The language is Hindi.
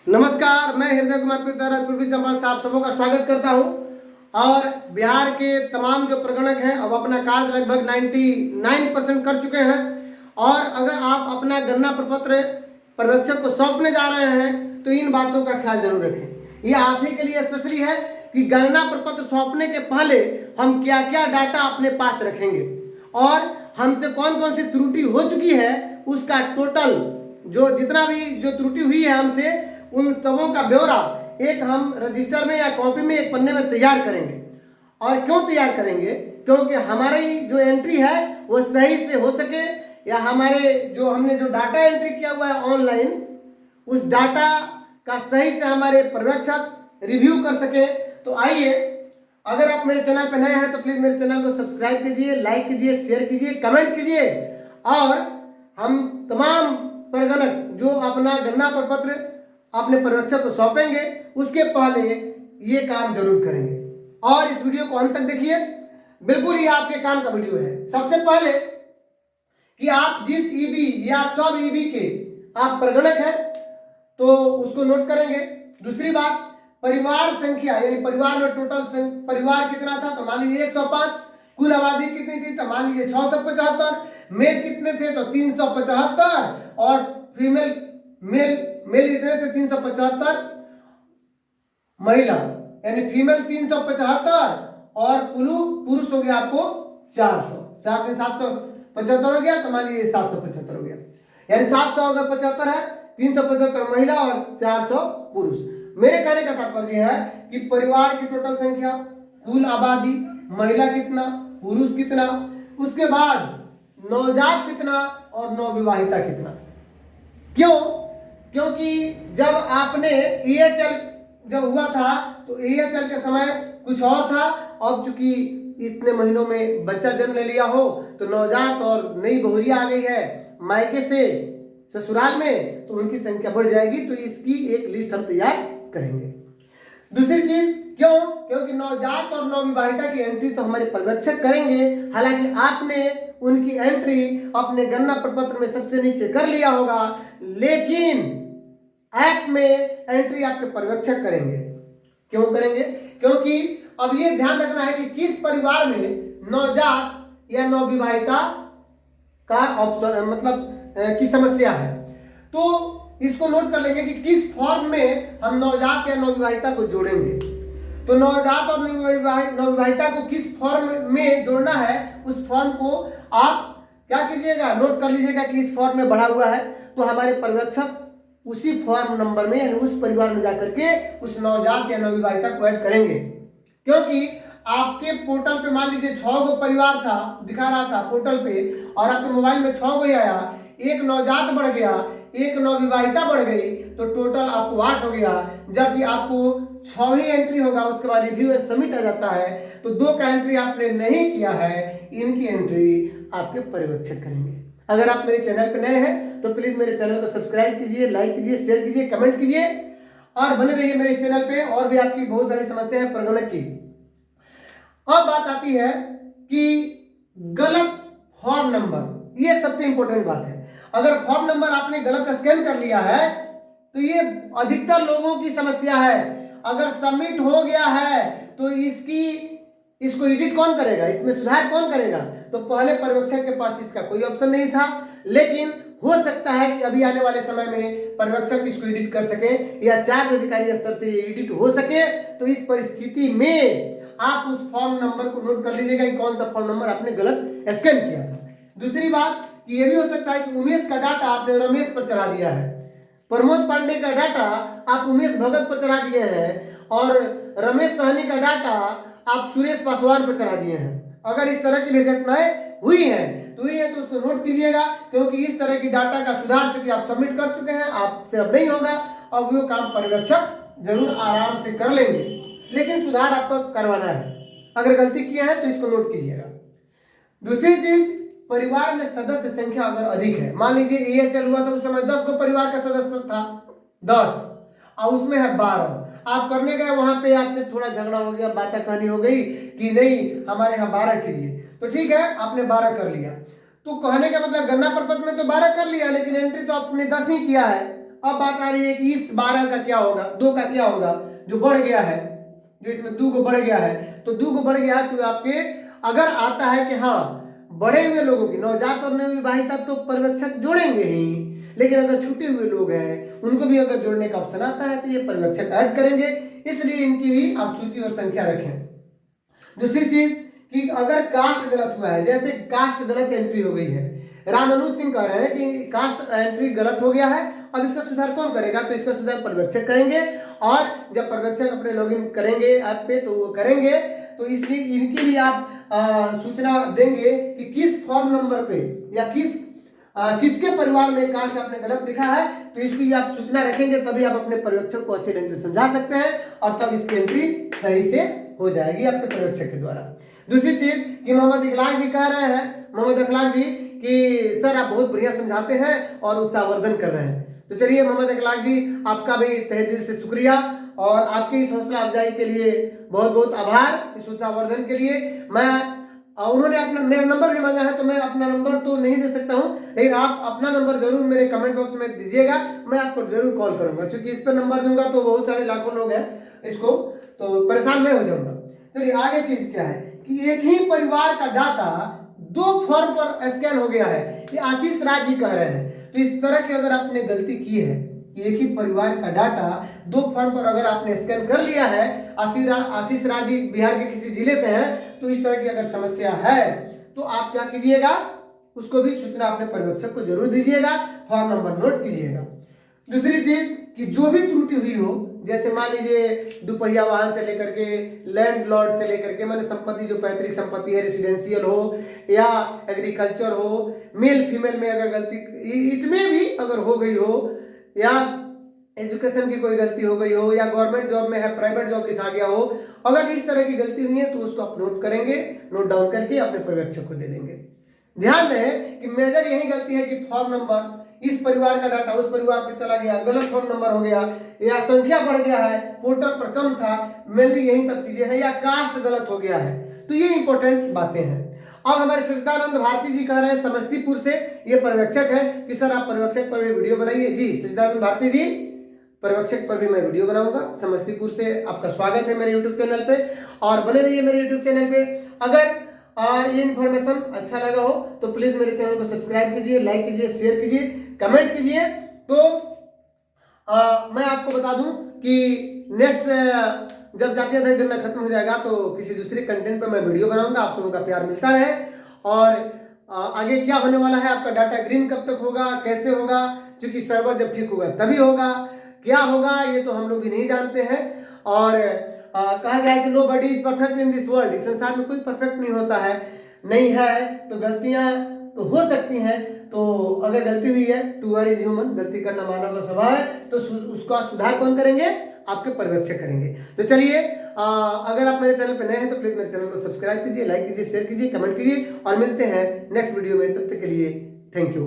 नमस्कार, मैं हृदय कुमार पितारा तुर्भी चंपाल साहब सबों का स्वागत करता हूं। और बिहार के तमाम जो प्रगणक हैं अब अपना कार्य लगभग 99% कर चुके हैं। और अगर आप अपना गणना प्रपत्र पर्यवेक्षक को सौंपने जा रहे हैं तो इन बातों का ख्याल जरूर रखें। ये आप ही के लिए स्पेशली है कि गणना प्रपत्र सौंपने के पहले हम क्या क्या डाटा अपने पास रखेंगे और हमसे कौन कौन सी त्रुटि हो चुकी है उसका टोटल जो जितना भी जो त्रुटि हुई है हमसे उन सबों का ब्यौरा एक हम रजिस्टर में या कॉपी में एक पन्ने में तैयार करेंगे। और क्यों तैयार करेंगे? क्योंकि हमारी जो एंट्री है वो सही से हो सके, या हमारे जो हमने जो डाटा एंट्री किया हुआ है ऑनलाइन उस डाटा का सही से हमारे पर्यवेक्षक रिव्यू कर सके। तो आइए, अगर आप मेरे चैनल पर नए हैं तो प्लीज मेरे चैनल को सब्सक्राइब कीजिए, लाइक कीजिए, शेयर कीजिए, कमेंट कीजिए। और हम तमाम प्रगणक जो अपना गणना प्रपत्र अपने पर्यवेक्षक को सौंपेंगे उसके पहले ये काम जरूर करेंगे। और इस वीडियो को अंत तक देखिए, बिल्कुल ये आपके काम का वीडियो है। सबसे पहले कि आप जिस ईबी या सब ईबी के आप प्रगणक हैं तो उसको नोट करेंगे। दूसरी बात, परिवार संख्या यानी परिवार में टोटल परिवार कितना था तो मान लीजिए 105, कुल आबादी कितनी थी तो मान लीजिए 675, मेल कितने थे तो 375 और फीमेल मेल कितने थे 375, महिला यानी फीमेल 375 और पुरुष हो गया आपको 400। 4 3 775 हो गया तो मान लीजिए 775 हो गया, यानी 700 अगर 75 है, 375 महिला और 400 पुरुष। मेरे कहने का तात्पर्य है कि परिवार की टोटल संख्या, कुल आबादी, महिला कितना, पुरुष कितना, उसके बाद नवजात कितना और नवविवाहिता कितना। क्यों? क्योंकि जब आपने ईएचएल जब हुआ था तो ईएचएल के समय कुछ और था। अब चूंकि इतने महीनों में बच्चा जन्म ले लिया हो तो नवजात और नई बहुरिया आ गई है मायके से ससुराल में, तो उनकी संख्या बढ़ जाएगी। तो इसकी एक लिस्ट हम तैयार करेंगे। दूसरी चीज, क्यों? क्योंकि नवजात और नवविवाहिता की एंट्री तो हमारे पर्यवेक्षक करेंगे। हालांकि आपने उनकी एंट्री अपने गणना प्रपत्र में सबसे नीचे कर लिया होगा, लेकिन ऐप में एंट्री आपके पर्यवेक्षक करेंगे। क्यों करेंगे? क्योंकि अब ये ध्यान रखना है कि किस परिवार में नवजात या नवविवाहिता का ऑप्शन मतलब की समस्या है। तो इसको नोट कर लेंगे कि किस फॉर्म में हम नवजात या नवविवाहिता को जोड़ेंगे। तो नवजात और नवविवाहिता को किस फॉर्म में जोड़ना है उस फॉर्म को आप क्या कीजिएगा, नोट कर लीजिएगा कि इस फॉर्म में बढ़ा हुआ है। तो हमारे पर्यवेक्षक उसी फॉर्म नंबर में यानी उस परिवार में जाकर के उस नवजात या नवविवाहिता को ऐड करेंगे। क्योंकि आपके पोर्टल पे मान लीजिए 6 गो परिवार था दिखा रहा था पोर्टल पे, और आपके मोबाइल में 6 गो ही आया, एक नवजात बढ़ गया, एक नवविवाहिता बढ़ गई, तो टोटल आपको 8 हो गया। जबकि आपको 6 ही एंट्री होगा, उसके बाद रिव्यू एंड सबमिट आ जाता है। तो 2 का एंट्री आपने नहीं किया है, इनकी एंट्री आपके पर्यवेक्षक करेंगे। अगर आप मेरे चैनल पे नए हैं तो प्लीज मेरे चैनल को सब्सक्राइब कीजिए, लाइक कीजिए, शेयर कीजिए, कमेंट कीजिए और बने रहिए मेरे इस चैनल पे। और भी आपकी बहुत सारी समस्या है प्रगणक की। अब बात आती है कि गलत फॉर्म नंबर, ये सबसे इंपॉर्टेंट बात है। अगर फॉर्म नंबर आपने गलत स्कैन कर लिया है तो ये अधिकतर लोगों की समस्या है। अगर सबमिट हो गया है तो इसको एडिट कौन करेगा, इसमें सुधार कौन करेगा? तो पहले पर्यवेक्षक के पास इसका कोई ऑप्शन नहीं था, लेकिन हो सकता है कि अभी आने वाले समय में पर्यवेक्षक इसको एडिट कर सके या चार्ज अधिकारी स्तर से एडिट हो सके। तो इस परिस्थिति में आप उस फॉर्म नंबर को नोट कर लीजिएगा कि कौन सा फॉर्म नंबर आपने गलत स्कैन किया था। दूसरी बात कि ये भी हो सकता है कि उमेश का डाटा आपने रमेश पर चढ़ा दिया है, प्रमोद पांडे का डाटा आप उमेश भगत पर चढ़ा दिए हैं, और रमेश सहनी का डाटा आप सुरेश पासवान पर चढ़ा दिए हैं। अगर इस तरह की भी घटनाएं हुई हैं तो उसको नोट कीजिएगा, क्योंकि इस तरह की डाटा का सुधार चूंकि आप सबमिट कर चुके हैं, आपसे अब नहीं होगा। अब वो काम पर्यवेक्षक जरूर आराम से कर लेंगे, लेकिन सुधार आपको करवाना है। अगर गलती किया है तो इसको नोट कीजिएगा। दूसरी चीज, परिवार में सदस्य संख्या अगर अधिक है, मान लीजिए ईएचएल हुआ था उस समय 10 गो परिवार का सदस्य था, 10 और उसमें है 12। आप करने गए वहां पे आपसे थोड़ा झगड़ा हो गया, बातें कहानी हो गई कि नहीं हमारे यहाँ 12 कीजिए, तो ठीक है आपने 12 कर लिया। तो कहने का मतलब गणना प्रपत्र में तो 12 कर लिया, लेकिन एंट्री तो आपने 10 ही किया है। अब बात आ रही है कि इस 12 का क्या होगा, 2 का क्या होगा, जो बढ़ गया है, जो इसमें 2 को बढ़ गया है, तो 2 को बढ़ गया है तो आपके अगर आता है कि हाँ बड़े हुए लोगों की नवजात और नवविवाहिता तो पर्यवेक्षक जोड़ेंगे ही, लेकिन अगर छूटे हुए लोग हैं उनको भी अगर जोड़ने का ऑप्शन आता है तो ये पर्यवेक्षक ऐड करेंगे, इसलिए इनकी भी आप सूची और संख्या रखें। दूसरी चीज कि अगर कास्ट गलत हुआ है, जैसे कास्ट गलत एंट्री हो गई है, रामानुज सिंह कह रहे हैं कि कास्ट एंट्री गलत हो गया है, अब इसका सुधार कौन करेगा, तो इसका सुधार पर्यवेक्षक करेंगे, और जब पर्यवेक्षक अपने लॉगिन करेंगे ऐप पे तो वो करेंगे, तो इसलिए इनकी भी आप सूचना देंगे कि किस फॉर्म नंबर पे या किसके परिवार में कास्ट आपने गलत दिखा है, तो इसकी आप सूचना रखेंगे, तभी आप अपने पर्यवेक्षक को अच्छे ढंग से समझा सकते हैं और तब इसकी एंट्री सही से हो जाएगी आपके पर्यवेक्षक के द्वारा। दूसरी चीज कि मोहम्मद इखलाक जी कह रहे हैं, मोहम्मद इखलाक जी कि सर आप बहुत बढ़िया समझाते हैं और उत्साहवर्धन कर रहे हैं, तो चलिए मोहम्मद इखलाक जी आपका भी तहे दिल से शुक्रिया और आपके इस हौसला अफजाई के लिए बहुत बहुत आभार, इस उत्साहवर्धन के लिए। मैं उन्होंने अपना मेरा नंबर भी मांगा है, तो मैं अपना नंबर तो नहीं दे सकता हूं, लेकिन आप अपना नंबर जरूर मेरे कमेंट बॉक्स में दीजिएगा, मैं आपको जरूर कॉल करूंगा, क्योंकि इस पर नंबर दूंगा तो बहुत सारे लाखों लोग हैं इसको, तो परेशान मैं हो जाऊंगा। चलिए आगे चीज क्या है कि एक ही परिवार का डाटा 2 फॉर्म पर स्कैन हो गया है, ये आशीष राज जी कह रहे हैं, तो इस तरह की अगर आपने गलती की है, एक ही परिवार का डाटा 2 फॉर्म पर अगर आपने स्कैन कर लिया है, आशीष राज जी बिहार के किसी जिले से हैं, तो इस तरह की अगर समस्या है तो आप क्या कीजिएगा, उसको भी सूचना अपने पर्यवेक्षक को जरूर दीजिएगा, फॉर्म नंबर नोट कीजिएगा। दूसरी चीज कि जो भी त्रुटि हुई हो, जैसे मान लीजिए दुपहिया वाहन से लेकर के लैंड लॉर्ड से लेकर के माने संपत्ति जो पैतृक संपत्ति है, रेसिडेंशियल हो या एग्रीकल्चर हो, मेल फीमेल में अगर गलती इट में भी अगर हो गई हो, या एजुकेशन की कोई गलती हो गई हो, या गवर्नमेंट जॉब में है प्राइवेट जॉब लिखा गया हो, अगर इस तरह की गलती हुई है तो उसको आप नोट करेंगे, नोट डाउन करके अपने पर्यवेक्षक को दे देंगे। ध्यान रहे कि मेजर यही गलती है कि फॉर्म नंबर इस परिवार का डाटा उस परिवार पे चला गया, गलत फॉर्म नंबर हो गया, या संख्या बढ़ गया है, पोर्टल पर कम था, मेनली यही सब चीजें हैं, या कास्ट गलत हो गया है, तो ये इंपॉर्टेंट बातें हैं। अब हमारे सचिदानंद भारती जी कह रहे हैं समस्तीपुर से, ये पर्यवेक्षक है कि सर आप पर्यवेक्षक पर भी वीडियो बनाइए। जी सचिदानंद भारती जी, पर्यवेक्षक पर भी मैं वीडियो बनाऊंगा, समस्तीपुर से आपका स्वागत है मेरे यूट्यूब चैनल पे, और बने रहिए मेरे यूट्यूब चैनल पे। अगर ये इन्फॉर्मेशन अच्छा लगा हो तो प्लीज मेरे चैनल को सब्सक्राइब कीजिए, लाइक कीजिए, शेयर कीजिए, कमेंट कीजिए। तो मैं आपको बता दूं कि नेक्स्ट जब जातीय अध्ययन करना खत्म हो जाएगा तो किसी दूसरे कंटेंट पर मैं वीडियो बनाऊंगा, आप सबों का प्यार मिलता रहे। और आगे क्या होने वाला है, आपका डाटा ग्रीन कब तक होगा, कैसे होगा, क्योंकि सर्वर जब ठीक होगा तभी होगा, क्या होगा ये तो हम लोग भी नहीं जानते हैं। और कहा गया है कि nobody is perfect in this world, इस संसार में कोई परफेक्ट नहीं होता है, नहीं है तो गलतियां तो हो सकती हैं, तो अगर गलती हुई है टू वर इज ह्यूमन, गलती करना मानव का स्वभाव है, तो उसका सुधार कौन करेंगे, आपके पर्यवेक्षक करेंगे। तो चलिए अगर आप मेरे चैनल पर नए हैं तो प्लीज मेरे चैनल को सब्सक्राइब कीजिए, लाइक कीजिए, शेयर कीजिए, कमेंट कीजिए, और मिलते हैं नेक्स्ट वीडियो में, तब तक के लिए थैंक यू।